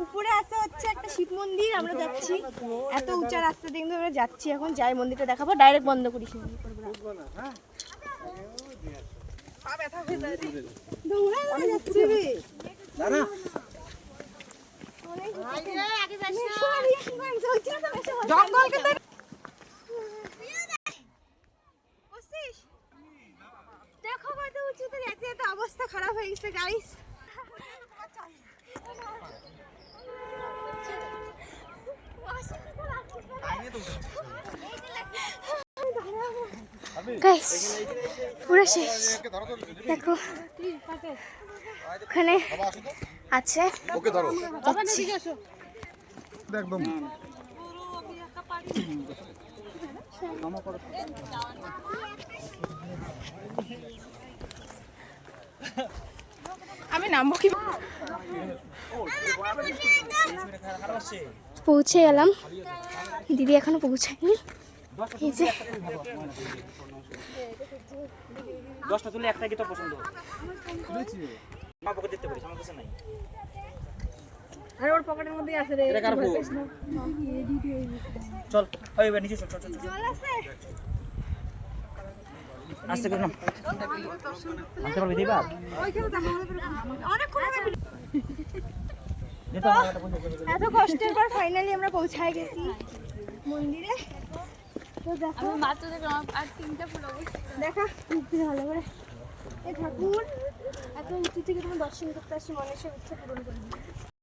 উপরে আছে হচ্ছে একটা শিব মন্দির, আমরা যাচ্ছি এত উঁচা রাস্তা দিয়ে আমরা যাচ্ছি, এখন যাই মন্দিরটা দেখাবো। ডাইরেক্ট বন্ধ করিস দেখো কত উঁচুতে যেতে যেতে অবস্থা খারাপ হয়ে গেছে গাইস। গাইস পুরো শেষ, দেখো ওখানে আছে একদম আমি নামবো কি? পৌঁছে গেলাম, দিদি এখনো পৌঁছায়নি। এই যে 10টা তুলে একটা কি তোর পছন্দ? আমার পকেটে দেখতে পারিস, আমার কাছে নাই। আর ওর পকেটের মধ্যে আছে রে। এটা কার ফোন? চল ওই এবার নিচে চল চল চল। জল আছে? আস্তে করে নাম। আনতে পারবি দিবা? ওইখানে দেখো অনেক করে যেটা আমার একটা পয়সা দেবে। এত কষ্টের পর ফাইনালি আমরা পৌঁছায় গেছি মন্দিরে। তো দেখো আমি মাত্র দেখলাম আর 3টা ফুল অবস্থা দেখা খুব ভালো করে। এই ঠাকুর এত উঁচু থেকে তুমি দর্শন করতে আসি, মনের সব ইচ্ছা পূরণ করে দিই।